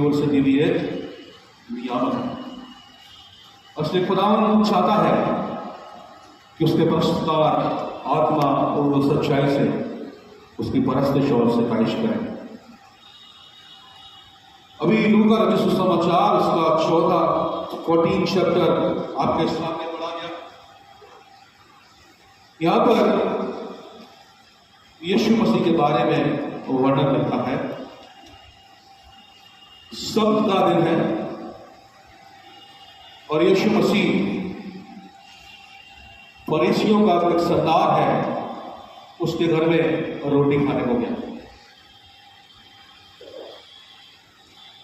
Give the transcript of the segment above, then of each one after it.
ओर से दी हुई एक नियामत है। असली खुदावन चाहता है कि उसके परस्तकार आत्मा और वो सच्चाई से उसकी परस्तिश और सिफारिश करें। अभी लूका रचित सुसमाचार उसका 14 चैप्टर आपके सामने पढ़ा गया। यहां पर यीशु मसीह के बारे में वर्णन लिखा है। सब्त का दिन है और यीशु मसीह फरीसियों का एक सरदार है, उसके घर में रोटी खाने को गया।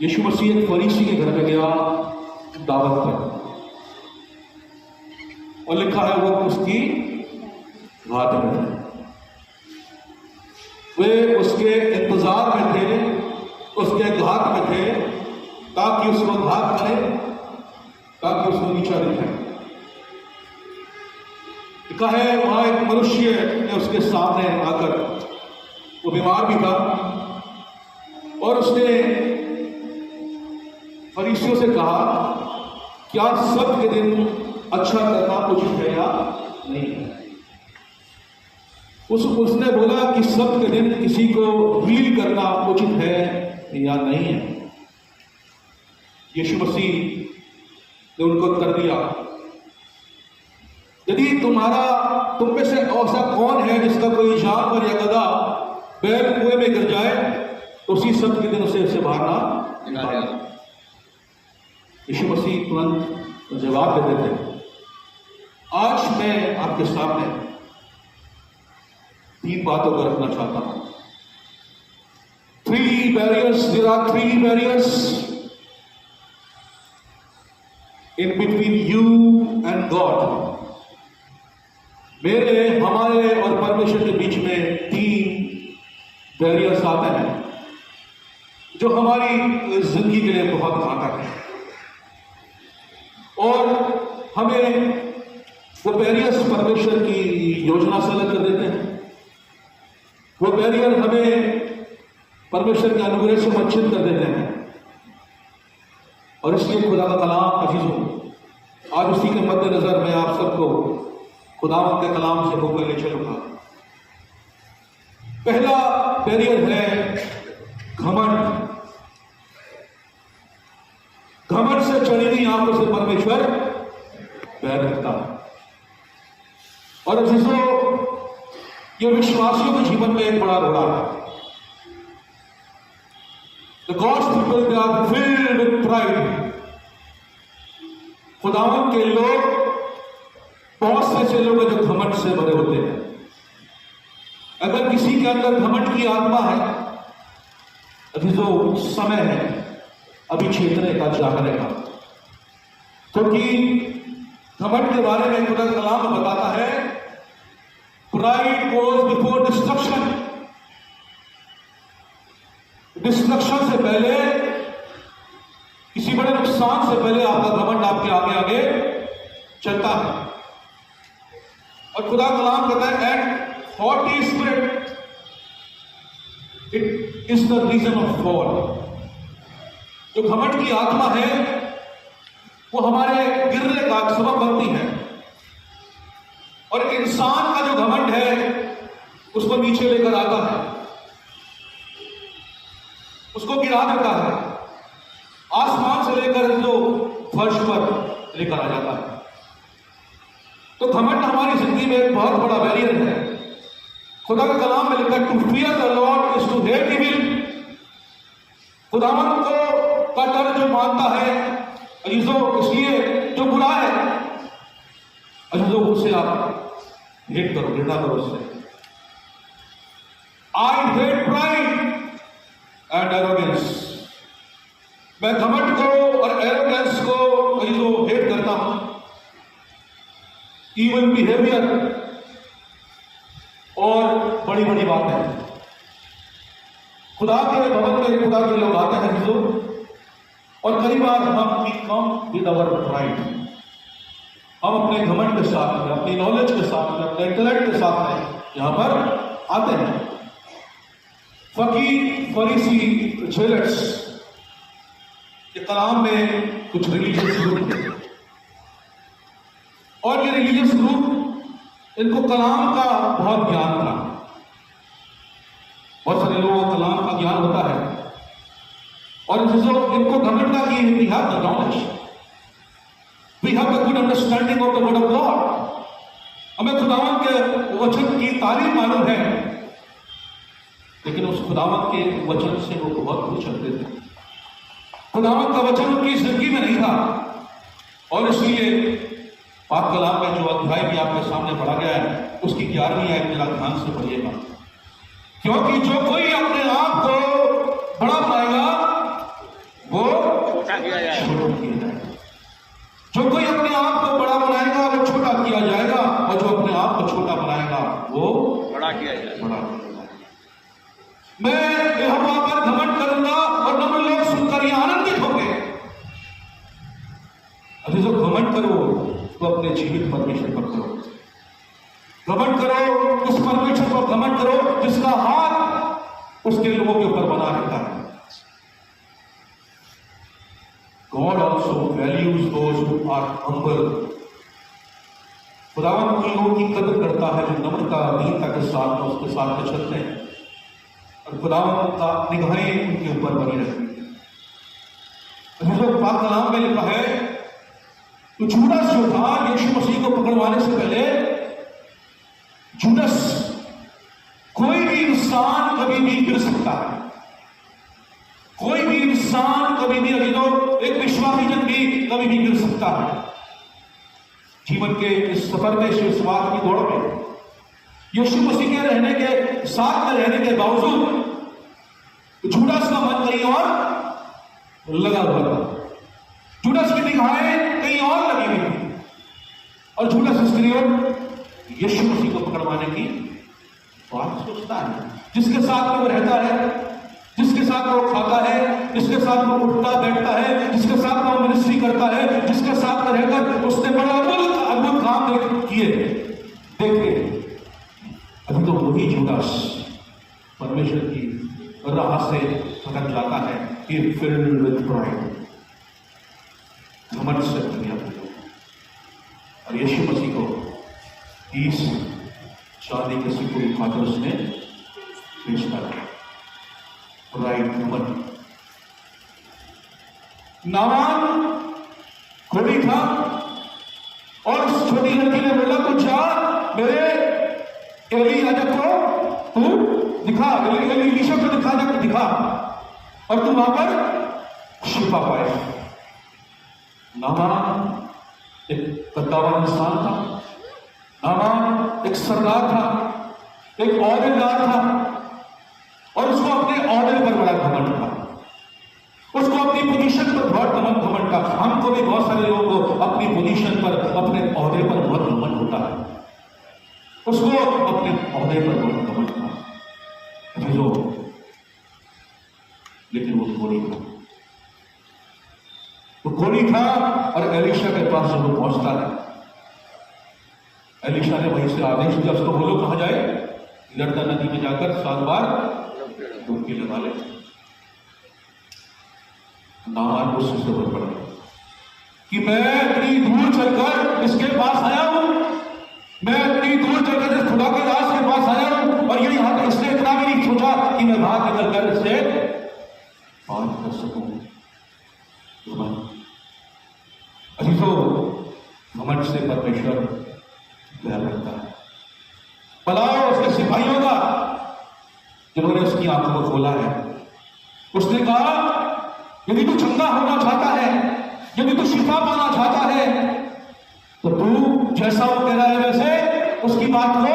यीशु मसीह एक फरीसी के घर में गया दावत पर, और लिखा है वो उसकी घात में थे। वे उसके इंतजार में थे, उसके घात में थे, ताकि उसको घात करें, ताकि उसको नीचा दिखाए। लिखा है वहां एक मनुष्य ने उसके सामने आकर, वो बीमार भी था, और उसने फरीसियों से कहा, क्या सब्त के दिन अच्छा करना उचित है या नहीं है? उसने बोला कि सब्त के दिन किसी को हील करना उचित है या नहीं है। यीशु मसीह ने उनको उत्तर दिया, यदि तुम में से ऐसा कौन है जिसका कोई जानवर या गधा बैल कुएं में गिर जाए तो उसी सब्त के दिन उसे बाहर ना निकाले। यीशु मसीह तुरंत जवाब देते थे। आज मैं आपके सामने 3 बातों को रखना चाहता हूं। 3 barriers, there are 3 barriers in between you and God. हमारे और परमेश्वर के बीच में 3 बैरियर्स आते हैं जो हमारी जिंदगी के लिए बहुत घातक है, और हमें वो बैरियर्स परमेश्वर की योजना से अलग कर देते हैं। वो बैरियर हमें परमेश्वर के अनुग्रह से वंचित कर देते हैं। और इसलिए खुदा का कलाम अजीजों, आज उसी के मद्देनजर मैं आप सबको खुदावंत के कलाम से होकर ले चलूंगा। पहला बैरियर है घमंड। घमंड से चली हुई आंखों से परमेश्वर बैर रखता है। और अजीजों, ये विश्वासियों के जीवन में एक बड़ा रोड़ा है। The God's people, they are filled with pride. खुदावंत के लोग बहुत से ऐसे लोग हैं जो घमंड से भरे होते हैं। अगर किसी के अंदर घमंड की आत्मा है, अजीजों, समय है अभी छेड़ने का, जागने का, क्योंकि घमंड के बारे में खुदा का कलाम बताता है, pride goes before destruction. Destruction से पहले, किसी बड़े नुकसान से पहले आपका घमंड आपके आगे आगे चलता है। और खुदा कलाम कहता है, and haughty spirit it is the reason of fall. जो घमंड की आत्मा है वो हमारे गिरने का सबब बनती है, और इंसान का जो घमंड है उसको नीचे लेकर आता है, उसको गिरा देता है, आसमान से लेकर जो फर्श पर लेकर आ जाता है। तो घमंड हमारी जिंदगी में एक बहुत बड़ा बैरियर है। खुदा के कलाम में लिखा, to fear the lord is to hate evil. खुदावंत को का डर जो मानता है अजीजों, इसलिए जो बुरा है अजीजों उसे आप हेट करो, घृणा करो उससे। I hate pride and arrogance. मैं घमंड को और एरोगेंस को अजीजों हेट करता हूं। इवन बिहेवियर और बड़ी बड़ी बातें। खुदा के भवन में खुदा के लोग आते हैं अजीजों, और कई बार हम कम विद आवर प्राइड, हम अपने घमंड के साथ में, अपनी नॉलेज के साथ में, अपने इंटेलेक्ट के साथ में यहां पर आते हैं। फकीर, फरीसी, जेलट्स, कलाम में कुछ रिलीजियस ग्रुप थे और ये रिलीजियस ग्रुप इनको कलाम का बहुत ज्ञान था। बहुत सारे लोगों को कलाम का ज्ञान होता है और इनको घमंड था कि we have the knowledge, we have the good understanding of the word of God. हमें खुदावन के वचन की तारीफ मालूम है, लेकिन उस खुदावन के वचन से वो बहुत दूर चलते थे। खुदावन का वचन उनकी जिंदगी में नहीं था और इसलिए पाक कलाम में जो अध्याय भी आपके सामने पढ़ा गया है उसकी 11वीं आयत मेरा ध्यान से पढ़िएगा। क्योंकि जो कोई अपने आप को बड़ा बनाएगा वो छोटा किया जाएगा, जो कोई अपने आप को बड़ा बनाएगा वो छोटा किया जाएगा और जो अपने आप को छोटा बनाएगा वो बड़ा किया जाएगा। मैं यहोवा पर घमंड करूंगा और नम्र लोग सुनकर ये आनंदित होंगे। अभी जो घमंड करो तो अपने जीवित परमेश्वर पर करो। घमंड करो उस परमेश्वर पर घमंड करो जिसका हाथ उसके लोगों के ऊपर बना रहता है। God also values those who are humble. खुदावन उन लोगों की कदर करता है जो नम्रता दीनता के साथ उसके साथ में चलते हैं और खुदावन का निगाहें उनके ऊपर बनी रहती है। जो पाक कलाम में लिखा है तो जूडस जो था यीशु मसीह को पकड़वाने से पहले, जूडस कोई भी इंसान कभी भी गिर सकता है, कोई भी इंसान कभी भी, अभी तो एक विश्वासी जन भी कभी भी गिर सकता है। जीवन के इस सफर में, इस विश्वास की दौड़ में यीशु मसीह के रहने के साथ में रहने के बावजूद जूडस का मन कहीं और लगा हुआ था। जूडस की निगाहें कहीं और लगी हुई थी और जूडस इस्करियोत यीशु मसीह को पकड़वाने की बात सोचता है। जिसके साथ में वो रहता है, जिसके साथ वो खाता है, जिसके साथ वो उठता बैठता है, जिसके साथ वो मिनिस्ट्री करता है, जिसके साथ में रहकर उसने बड़ा अद्भुत काम किए, देखे। अभी तो वही जूडस परमेश्वर की राह से भटक जाता है कि फिल्ड विद प्राइड, घमंड से भर गया और यीशु मसीह को 30 चांदी के सिक्के खाकर उसने पेश करा। प्राइड, घमंड। नामान कोड़ी था और उस छोटी लड़की ने बोला तू जा मेरे एली राजा को तू दिखा, एलीशा को दिखा, जाकर दिखा और तू वहां पर शिफा पाए। नामान एक कद्दावर इंसान था, नामान एक सरदार था, एक औहदेदार था और उसको अपने औहदे पर बड़ा घमंड था, उसको अपनी पोजीशन पर बहुत घमंड था। हमको भी बहुत सारे लोगों को अपनी पोजीशन पर, अपने औहदे पर बहुत घमंड होता है, उसको अपने औहदे पर बहुत घमंड था। लेकिन वो कोड़ी था, वो कोड़ी था और एलीशा के पास जब वो पहुंचता है, एलीशा ने वहीं से आदेश दिया उसको, बोलो कहां जाए, यरदन नदी में जाकर 7 बार डुबकी लगा ले। नामान उससे खबर पड़ा कि मैं इतनी दूर चलकर इसके पास आया हूं, मैं इतनी दूर चलकर इस खुदा के दास के पास आया हूं और ये यहां तक इसने इतना भी नहीं सोचा कि मैं बाहर निकलकर इससे बात कर सकूं। अभी तो घमंड से परमेश्वर प्यार रखता है। पलाओ उसके सिपाहियों का जिन्होंने उसकी आंखों को खोला है। उसने कहा यदि तू चंगा होना चाहता है, यदि तू शिफा पाना चाहता है तो तू जैसा वो कह रहा है वैसे उसकी बात को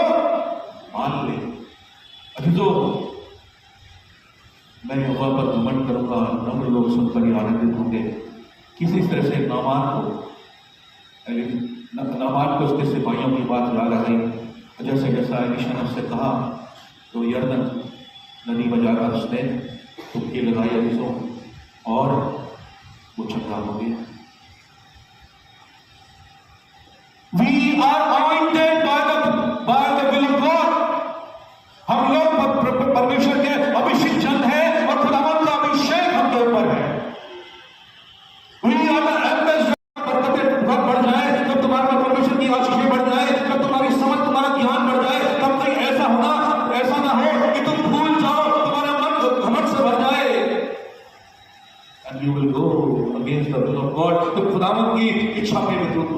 मान ले। अभी तो मैं यहोवा पर घमंड करूंगा, नम्र लोग सुनकर ही आनंदित होंगे। किसी तरह से नामान को उसके सिपाहियों की बात याद आ गई। जैसे जैसा एलीशा ने उससे कहा तो यरदन नदी में जाकर उसने डुबकी लगाई अभिषो और वो चंगा हो गया। We are anointed by the will of God. हम लोग परमेश्वर के अभिषिक्त जन हैं और खुदावंद का अभिषेक हम लोग पर है।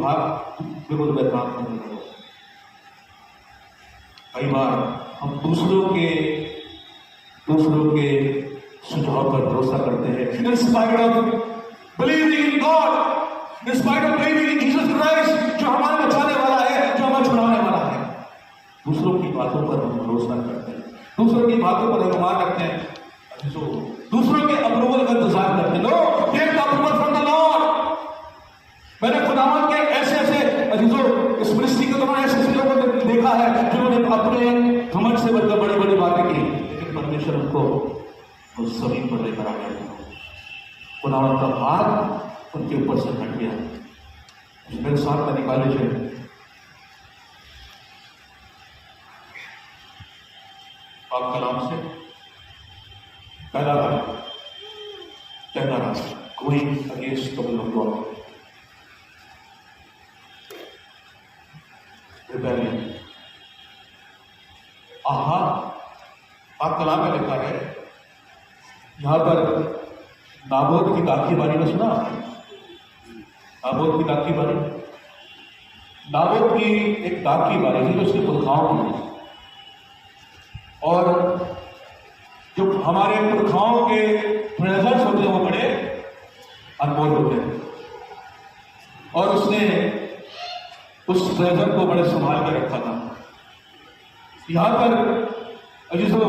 भाग विरोध में काम करने लगो। कई बार हम दूसरों के सुझाव पर भरोसा करते हैं। In spite of believing in God, in spite of believing in Jesus Christ, जो हमारे बचाने वाला है, जो हमें छुड़ाने वाला है, दूसरों की बातों पर हम भरोसा करते हैं, दूसरों की बातों पर अनुमान रखते हैं, तो दूसरों के अप्रूवल का इंतजार करते हैं। No, take the approval from the lord. मैंने खुदावन के ऐसे अजीजों इस मिनिस्ट्री के दौरान ऐसे लोगों ने देखा है जिन्होंने अपने घमंड से बढ़कर बड़ी बड़ी बातें की, लेकिन परमेश्वर उनको उस जमीन पर लेकर आ गया। खुदावन का हाथ उनके ऊपर से हट गया। मेरे साथ में निकाल लीजिए आप कलाम से पहला रास्ता, going against the will of God, rebellion. आप कलाम में लिखा है, यहां पर नाबोत की दाख की बारी में सुना, नाबोत की दाख की बारी, नाबोत की एक दाख की बारी थी जो उसके पुरखाओं की, और जो हमारे पुरखाओं के ट्रेजर्स होते हैं वो बड़े अनमोल होते हैं, और उसने उस ट्रेजर को बड़े संभाल कर रखा था। यहां पर अजीजों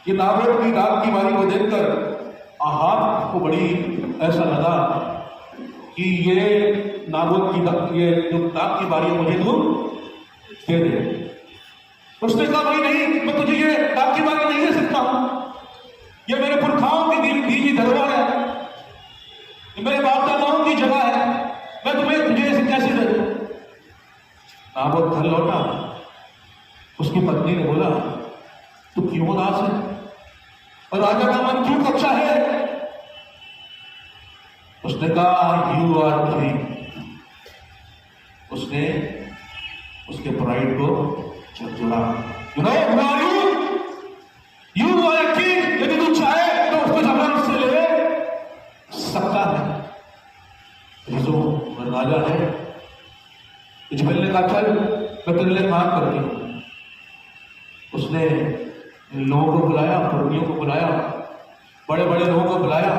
ये नाबोत की दाग की बारी को देखकर आहाब को बड़ी ऐसा लगा कि ये नाबोत की ये जो दाग की बारी मुझे तू दे दे। उसने कहा भाई नहीं, मैं तुझे ये दाग की बारी नहीं दे सकता हूं, ये मेरे पुरखाओं की दीजी धरोहर है, ये मेरे बाप दादाओं की जगह है, मैं तुझे इसे कैसे दे दूं। नाबोत घर लौटा, उसकी पत्नी ने बोला तू क्यों उदास है और राजा का मन क्यों कच्चा है। उसने कहा यू आर किंग। उसने उसके प्राइड को झकझोरा, यू आर ए किंग, यदि तू चाहे तो उसको जबरन से ले सकता है, जो राजा है। इजबेल ने कहा चल मैं तेरे लिए काम करती हूं। उसने लोगों को बुलाया, पुरनियों को बुलाया, बड़े बड़े लोगों को बुलाया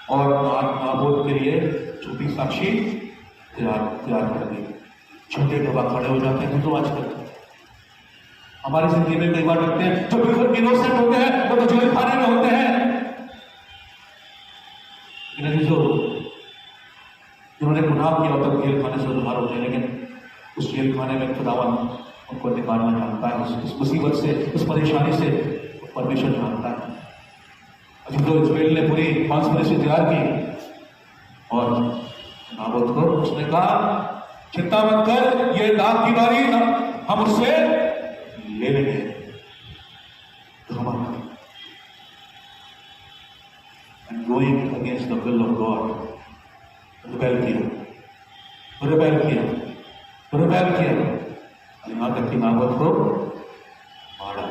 और नाबोत के लिए झूठी साक्षी तैयार कर दी। छोटे गवाह खड़े हो जाते हैं तो आजकल हमारी जिंदगी में कई बार देखते हैं जो बिल्कुल इनोसेंट होते हैं वो तो जेल खाने में होते हैं। जो जिन्होंने गुनाह किया होता है जेल खाने से बाहर होते हैं, लेकिन उस जेल खाने में खुदावन उनको निकालना जानता है, उस मुसीबत से, उस परेशानी से परमेश्वर जानता है। जो इजराइल ने पूरी कॉन्स्पिरेसी तैयार की और नाबोत को उसने कहा चिंता मत कर, ये दाग की बारी हम उससे ले लेंगे। तो हमारा going against the will of God, rebel किया, यहां तक कि नाबोत को मारा।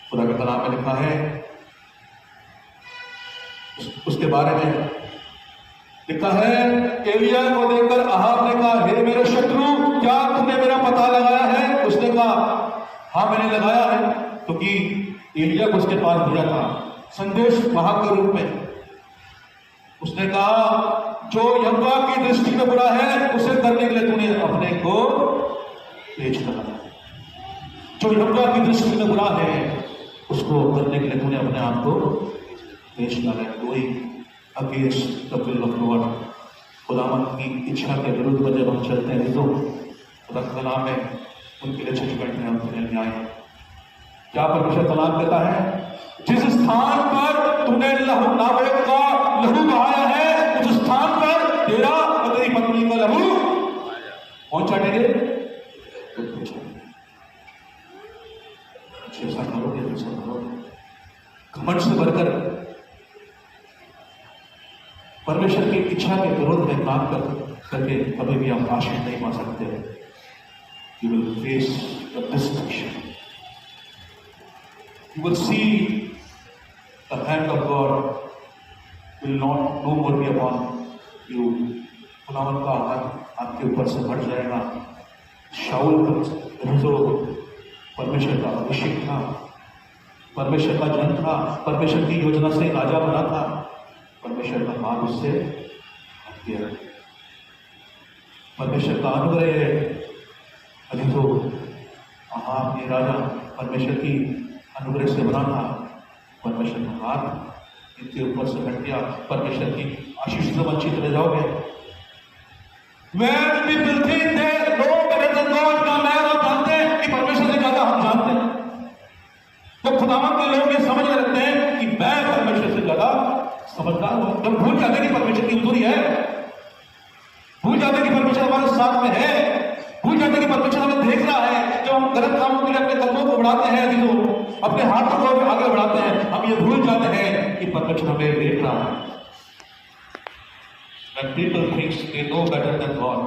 खुदा के कलाम में लिखा है, उसके बारे में लिखा है, एलिया को देखकर अहाब ने कहा हे मेरे शत्रु, क्या तुमने मेरा पता लगाया है। उसने कहा हाँ मैंने लगाया है, क्योंकि एलिया को उसके पास भेजा था संदेश वाहक के रूप में। उसने कहा जो यहोवा की दृष्टि में बुरा है उसे करने के लिए तूने अपने को पेश डाला, जो यहोवा की दृष्टि में बुरा है उसको करने के लिए तूने अपने आप को पेश डाला। कोई against the will of God, खुदावन की इच्छा के विरुद्ध में जब हम चलते हैं तो खुदा का कलाम है उनके लिए जजमेंट है, उनके लिए न्याय है। क्या परमेश्वर कलाम कहता है, जिस स्थान पर तूने नाबोत का लहू बहाया है उस स्थान पर तेरा और तेरी पत्नी का लहू कौन चाटेंगे। ऐसा करोगे, ऐसा करोगे घमंड से भरकर परमेश्वर की इच्छा के विरोध में काम करके कभी भी आप आशीष नहीं पा सकते। You will face the destruction, you will see the hand of God will not no more be upon खुदावंद का हाथ आपके ऊपर से हट जाएगा। शाऊल का जो परमेश्वर का अभिषेक था, परमेश्वर का जन था, परमेश्वर की योजना से राजा बना था, परमेश्वर का हाथ उससे हट गया। परमेश्वर का अनुग्रह है। अभी तो ये राजा परमेश्वर की अनुग्रह से बना था, परमेश्वर का हाथ इनके ऊपर से हट गया। परमेश्वर की आशीष से वंचित रह जाओगे। When people think they know better than God, क्या मैं और जानते हैं कि परमेश्वर से ज्यादा हम जानते हैं, तो खुदावंद के लोग ये समझ रखते हैं कि मैं परमेश्वर से ज्यादा समझदार हूं। जब भूल जाते कि परमेश्वर की हुजूरी है, भूल जाते कि परमेश्वर हमारे साथ में है, भूल जाते कि परमेश्वर हमें देख रहा है। जब हम गलत कामों के लिए अपने कदमों को बढ़ाते हैं, तो अपने हाथों को आगे बढ़ाते हैं, हम ये भूल जाते हैं कि परमेश्वर हमें देख रहा है। When people think they know better than God,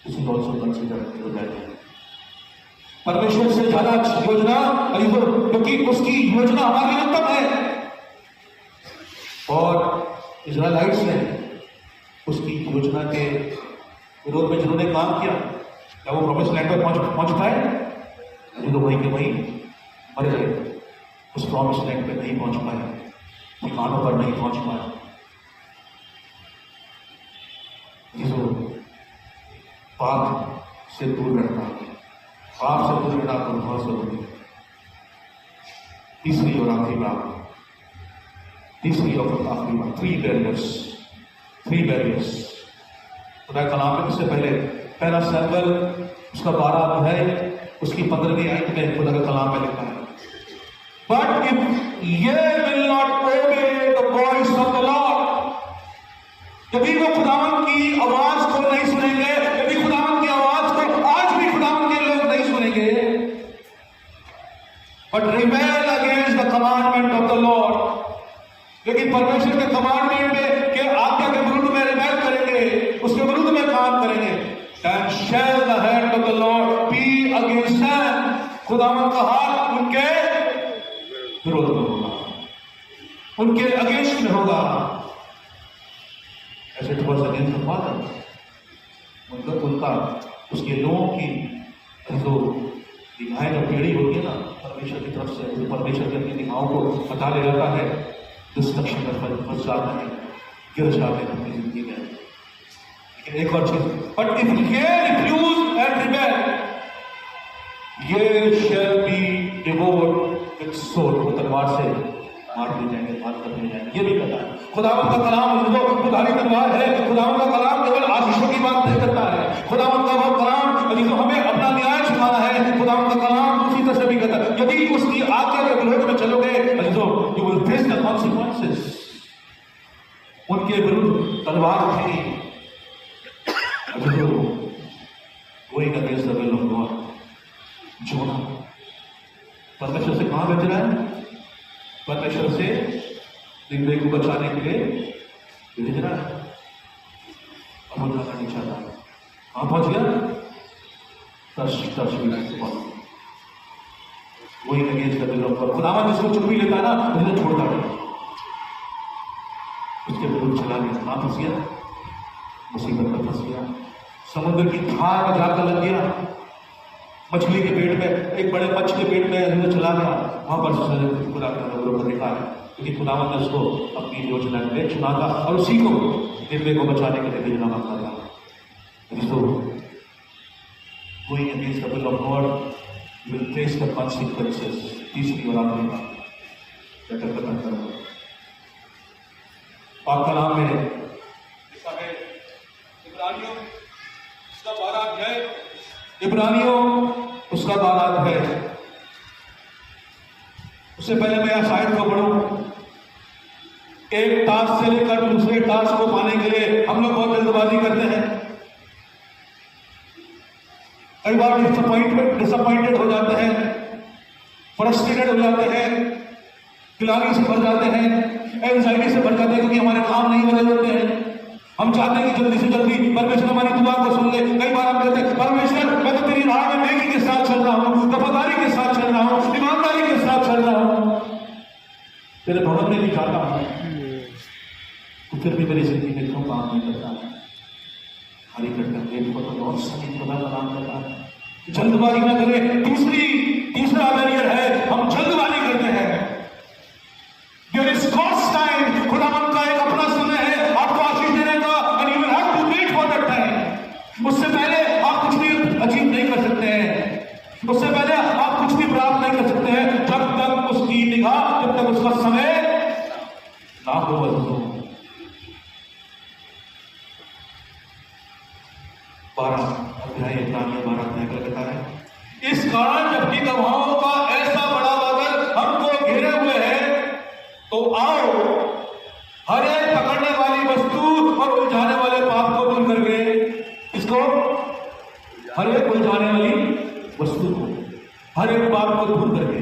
this is also considered rebellion. परमेश्वर से ज्यादा अच्छी योजना, क्योंकि उसकी योजना हमारे लिए उत्तम है, और इजराइलाइट्स ने उसकी योजना के विरोध में जिन्होंने काम किया, क्या वो प्रॉमिस लैंड पर पहुंच पाए? अभी तो वहीं के वहीं मर गए। उस प्रॉमिस लैंड पे नहीं पहुंच पाए, ठिकानों पर नहीं पहुंच पाए। जो पाप से दूर रहना, पाप से दूर रहना तो बहुत जरूरी है। तीसरी और आखिरी बात, तीसरी और आखिरी बात, थ्री बैरियर्स। खुदा कलाम में इससे पहले पहला सैमुएल उसका 12 अध्याय उसकी 15वीं आयत में खुदा का कलाम में लिखा है, बट इफ ये will not obey the voice of the Lord, यदि वो खुदावंद की आवाज को नहीं सुनेंगे, यदि खुदावंद की आवाज को आज भी खुदावंद के लोग नहीं सुनेंगे, but rebel against the commandment of the Lord, लेकिन परमेश्वर के कमांडमेंट में के आज्ञा के विरुद्ध में रिबेल करेंगे, उसके विरुद्ध में काम करेंगे, then shall the hand of the Lord be against them, खुदावंद का हाथ उनके विरोध में होगा, उनके अगेंस्ट में होगा। ऐसे तो बस अगेंस्ट द फादर, उनका उसके लोगों की जो निगाहें जो टेढ़ी होती है ना परमेश्वर की तरफ से, जो परमेश्वर की अपनी निगाहों को हटा ले जाता है, डिस्ट्रक्शन में फंस जाता है, गिर जाते हैं अपनी जिंदगी में। लेकिन एक और चीज, बट इफ ये रिफ्यूज एंड रिबेल, ये शैल बी डिवोर्ड विद सोर्ड, वो तलवार से मार दिए जाएंगे, मार कर दिए जाएंगे। ये भी पता है खुदावंद का कलाम जो खुदारी तलवार है, खुदावंद का कलाम केवल आशीषों की बात नहीं करता है, खुदावंद का वो कलाम जो हमें अपना न्याय सुनाना है, खुदावंद का कलाम उसी तरह से भी कहता है। यदि उसकी आज्ञा के विरोध में चलोगे तो you will face the consequences. उनके विरुद्ध तलवार थी, going against the will of God. Jonah परमेश्वर से कहां बच रहा है? परमेश्वर से निंदे को बचाने के लिए भेज रहा है। अब वो जाना नहीं चाहता, कहां पहुंच गया? वही against the will of God. खुदावंद जिसको चुप भी लेता है ना, उसे छोड़ता नहीं, उसके विरुद्ध चला गया। कहां फंस गया? मुसीबत में फंस गया, समुद्र की धार में जाकर लग गया, मछली के पेट में, एक बड़े मच्छ के पेट में चला गया। वहां पर खुदा का नजरों देखा है, क्योंकि खुदावंद ने उसको अपनी योजना में चुना था और उसी को निंदे को बचाने के लिए भेजना मांगा था। Going against the will of God, you will face the consequences. तीसरी और आखिरी बात, बेटर खत्म करो। पाक कलाम में लिखा है, इब्रानियों उसका 12 अध्याय, इब्रानियों उसका 12 अध्याय। उससे पहले मैं यह शायद को पढ़ूं। एक टास्क से लेकर दूसरे टास्क को पाने के लिए हम लोग बहुत जल्दबाजी करते हैं, कई बार डिसअपॉइंटेड हो जाते हैं, फ्रस्ट्रेटेड हो जाते हैं, गिलानी से भर जाते हैं, एंजाइटी से भर जाते हैं, क्योंकि हमारे काम नहीं बदल होते हैं। हम चाहते हैं कि जल्दी से जल्दी परमेश्वर हमारी दुआ को सुन ले। कई बार हम कहते हैं, परमेश्वर मैं तो तेरी राह में नेकी के साथ चल रहा हूँ, वफादारी के साथ चल रहा हूँ, ईमानदारी के साथ चल रहा हूँ, तेरे भवन में भी जाता हूँ, फिर भी मेरी जिंदगी में क्यों काम नहीं करता है? हरी घटना वेट को तो और सही खुदा का नाम करता है। जल्दबाजी ना करें। तीसरा बैरियर है, हम जल्दबाजी करते हैं। There is God's time, खुदावंद का एक अपना समय है आपको आशीष देने का, and you will have to wait for that time। उससे पहले आप कुछ भी अचीव नहीं कर सकते हैं, उससे पहले आप कुछ भी प्राप्त नहीं कर सकते हैं जब तक उसकी निगाह, जब तक उसका समय ना हो। 12 अध्याय कहता है, इस कारण जबकि गवाहों का ऐसा बड़ा बादल हमको घेरे हुए है, तो आओ हर एक पकड़ने वाली वस्तु और उलझाने वाले पाप को दूर करके, इसको हर एक उलझाने वाली वस्तु को, हर एक पाप को दूर करके,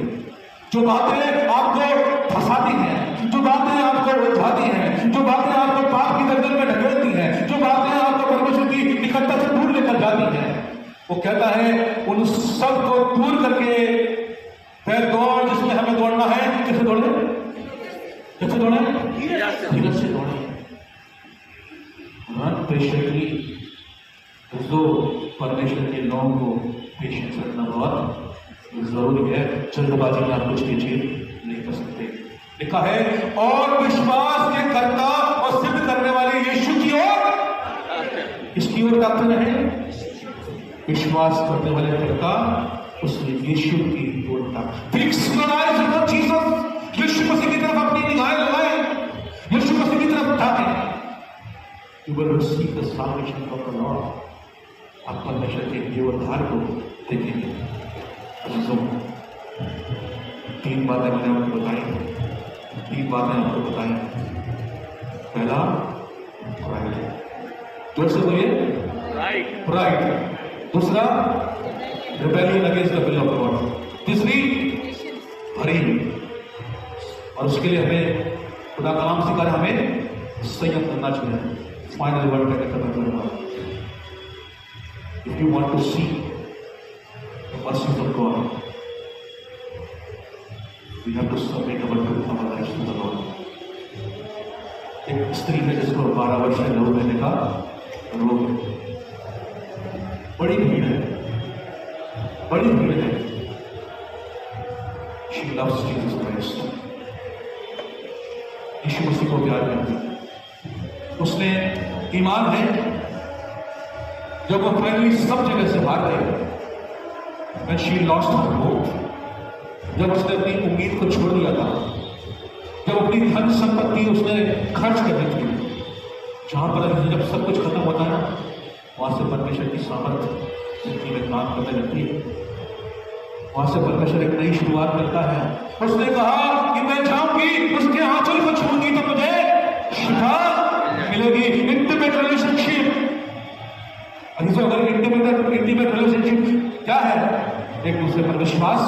जो बातें आपको फंसाती हैं, जो बातें आपको उलझाती हैं, जो बातें आपको पाप की दलदल में ढकेलती हैं, जो बातें आपको परमेश्वर की निकटता से दूर लेकर जाती हैं, वो कहता है उन सब को दूर करके फिर दौड़ जिसमें हमें दौड़ना है। कैसे दौड़े? कैसे दौड़े? धीरज से दौड़े। Run patiently. जो परमेश्वर के लोगों को पेशेंस रखना बहुत जरूरी है। जल्दबाजी में आप कुछ भी अचीव नहीं कर सकते। लिखा है और विश्वास के कर्ता और सिद्ध करने वाले यीशु की ओर, किसकी ओर ताकत है? विश्वास करने वाले कर्ता उसने यीशु की ओर ताकत। Fix your eyes on Jesus. यीशु मसीह की तरफ अपनी निगाहें लगाएं, यीशु मसीह की तरफ ताकें। You will receive the salvation of the Lord। आप परमेश्वर के जीवोद्धार को देखेंगे। अजीजों, 3 बातें मैंने आपको बताई, 3 बातें आपको बताई। पहला प्राइड, जोर से बोलिए प्राइड। दूसरा rebellion against the will of God. तीसरी हरी, और उसके लिए हमें खुदा का नाम सिखा रहा है, हमें संयम करना चाहिए। फाइनल वर्ड में खत्म करूंगा। If you want to see the mercies of God, we have to submit our lives to the lord. एक स्त्री है जिसको 12 वर्ष में लहू बहने का रोग है, बड़ी भीड़ है, बड़ी भीड़ है। She loves Jesus Christ। यीशु मसीह को प्यार करती है, उसने ईमान है। जब वो फाइनली सब जगह से हार गई, when she lost her hope, जब उसने अपनी उम्मीद को छोड़ दिया था, जब अपनी धन संपत्ति उसने खर्च कर दी थी, जहां पर जब सब कुछ खत्म होता है ना, वहां से परमेश्वर की सामर्थ जिंदगी में काम करने लगती है। वहां से परमेश्वर एक नई शुरुआत करता है। उसने कहा कि मैं जाऊंगी, उसके आंचल को छूंगी तो मुझे शिफा मिलेगी। Intimate relationship. अगर इंटीमेट रिलेशनशिप क्या है? एक दूसरे पर विश्वास,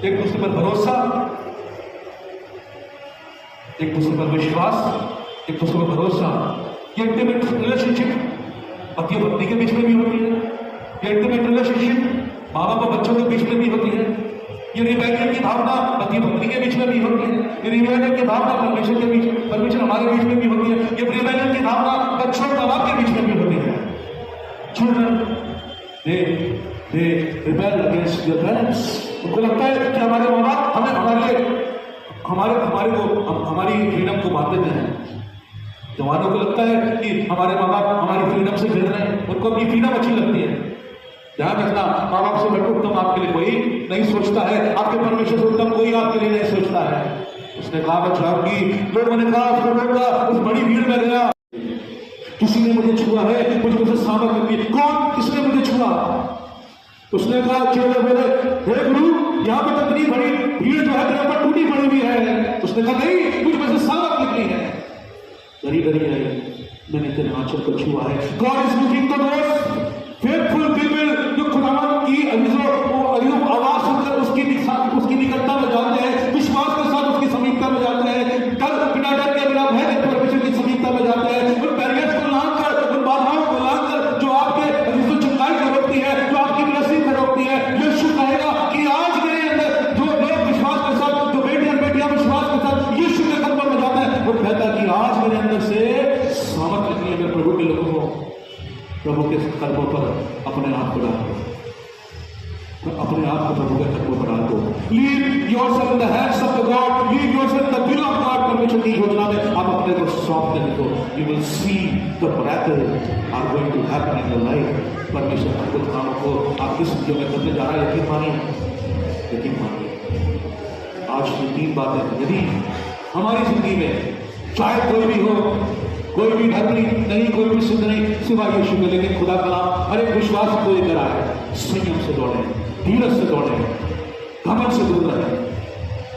एक दूसरे पर भरोसा, एक दूसरे पर विश्वास, एक दूसरे पर भरोसा। ये इंटीमेट रिलेशनशिप पति और पत्नी के बीच में भी होती है। ये इंटीमेट रिलेशनशिप माँ बाप और बच्चों के बीच में भी होती है। ये रिबेलियन की भावना पति पत्नी के बीच में भी होती है। ये रिबेलियन की भावना परमेश्वर के बीच, परमेश्वर हमारे बीच में भी होती है। ये रिबेलियन की भावना बच्चों और माँ बाप के बीच में भी होती है। Children, they rebel against their parents। उनको लगता है कि हमारे माँ बाप हमें हमारी फ्रीडम को बांध देते हैं। जवानों को लगता है कि हमारे माँ बाप हमारी फ्रीडम से खेल रहे हैं, उनको अपनी फ्रीडम अच्छी लगती है। ध्यान रखना, माँ बाप से बेटर उत्तम आपके लिए कोई नहीं सोचता है, आपके परमेश्वर से उत्तम कोई आपके लिए नहीं सोचता है। उसने कहा मैं जाऊंगी। लोगों ने कहा उस बड़ी भीड़ में गया, किसी ने मुझे छुआ है, मुझे उसे सामर्थ मिलती है। कौन? किसने मुझे छुआ? उसने कहा, चेले बोले हे गुरु, यहाँ पे इतनी बड़ी भीड़ जो है तेरे ऊपर टूटी पड़ी हुई है। उसने कहा नहीं, मुझ में से सामर्थ निकली है। डरी डरी है, मैंने तेरे आंचल को छुआ है। God is looking to those faithful people जो खुदावंद की आवाज सुनकर उसकी निकटता में जाते हैं, विश्वास के साथ उसकी समीपता में जाते हैं, बिना डर के बिना भय के परमेश्वर की समीपता में जाते हैं। उन बैरियर्स को लांघकर, उन बाधाओं को लांघकर जो आपके चुकाई को रोकती है, जो आपकी ब्लेसिंग को रोकती है, यीशु कहेगा कि आज मेरे अंदर जो लोग विश्वास के साथ, जो बेटे और बेटियां विश्वास के साथ यीशु के कदमों में जाते हैं, वो कहता है कि आज मेरे अंदर से नहीं, अगर प्रभु के लोगों को प्रभु के कदमों पर अपने आप को डाल दो, तो अपने आप को प्रभु के कदमों पर डाल दो। Leave yourself in the hands of the God, leave yourself in the will of God. परमेश्वर की योजना में आप अपने को सौंप देने को, you will see the miracle are going to happen in your life. परमेश्वर अद्भुत कामों को आपकी जिंदगी में करने जा रहा है, यकीन मानिए, यकीन मानिए। आज की 3 बातें यदि हमारी जिंदगी में, चाहे कोई भी हो, कोई भी धर्म नहीं, कोई भी सिद्ध नहीं, सिवाय यीशु के, लेकिन खुदा का नाम हर एक विश्वास को लेकर आए। संयम से दौड़े, धीरज से दौड़े, घमंड से दूर रहे,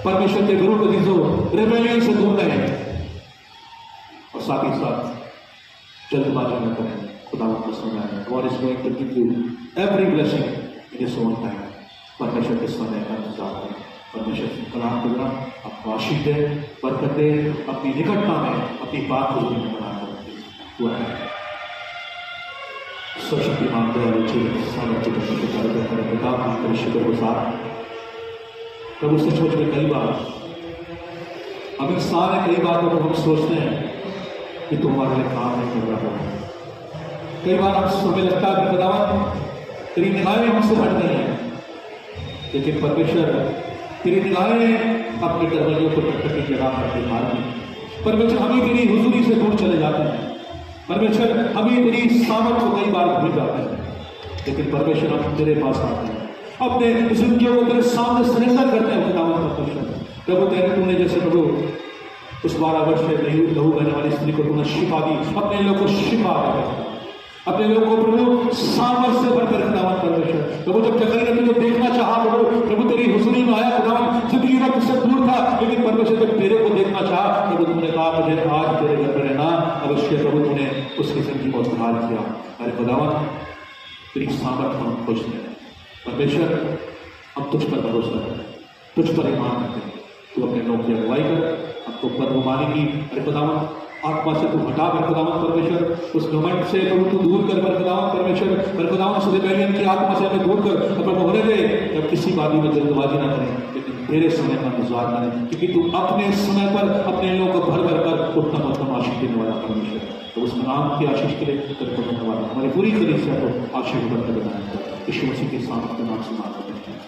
परमेश्वर के विरुद्ध अजीजों रेबेलियन से दूर रहे, और साथ ही साथ जल्दबाजी न करें। खुदा को समय God is going to give you every blessing in his own time. परमेश्वर के समय का इंतजार करें। परमेश्वर से कलाम के द्वारा आपको आशीष दे, बरकत दे, अपनी निकटता में अपनी बात को बनाकर हुआ है। स्वशक्तिमान दयालु शुक्रगुजार प्रभु। सचमुच में कई बार हम इंसान है, कई बार तो हम सोचते हैं कि तुम हमारे लिए काम नहीं कर रहा हो। कई बार हमें लगता है कि खुदावन तेरी निगाहें हमसे हट गई हैं, लेकिन परमेश्वर तेरी निगाहें अपने डरवलियों को टक्कर की जगह पर बिहार दी। परमेश्वर हम ही तेरी हुजूरी से दूर चले जाते हैं। परमेश्वर हम ही तेरी सामर्थ को कई बार भूल जाते हैं, लेकिन परमेश्वर हम तेरे पास आते हैं, अपने जिंदगियों को तेरे सामने सरेंडर करते हैं। खुदावन परमेश्वर प्रभु तेरे तूने जैसे प्रभु उस 12 वर्ष में लहू बहने वाली स्त्री को तूने शिफा दी, अपने लोगों को शिफा दे, अपने लोगों को प्रभु सामर्थ से भरकर खुदावन परमेश्वर प्रभु जब जकरिया ने तुझे देखना चाहा प्रभु तेरी हुजूरी में आया खुदावन, जिंदगी का तुझसे दूर था, लेकिन परमेश्वर जब तेरे को देखना चाहा प्रभु तुमने कहा मुझे आज तेरे घर में रहना। अवश्य प्रभु तूने उसकी जिंदगी को उद्धार किया। अरे खुदावन तेरी सामर्थ को हम खोजते हैं। परमेश्वर हम तुझ पर भरोसा करें, तुझ पर ईमान रखते हैं। तू अपने लोगों की अगुवाई कर, हमको बदगुमानी की अरे खुदावन आत्मा से तू हटा कर खुदावन परमेश्वर, उस घमंड से प्रभु तू दूर कर खुदावन परमेश्वर, पर खुदावन उस रिबेलियन की आत्मा से हमें दूर कर प्रभु होने दे। जब किसी बात में जल्दबाजी ना करें, लेकिन तेरे समय का इंतजार करें, क्योंकि तू अपने समय पर अपने लोगों को भर भर कर उत्तम उत्तम आशीष देने वाला परमेश्वर। तो उस नाम की आशीष के लिए तेरे को धन्यवाद। हमारी पूरी कलीसिया को आशीष करके बनाया यीशु मसीह के सामर्थ्य नाम से मांगते हैं।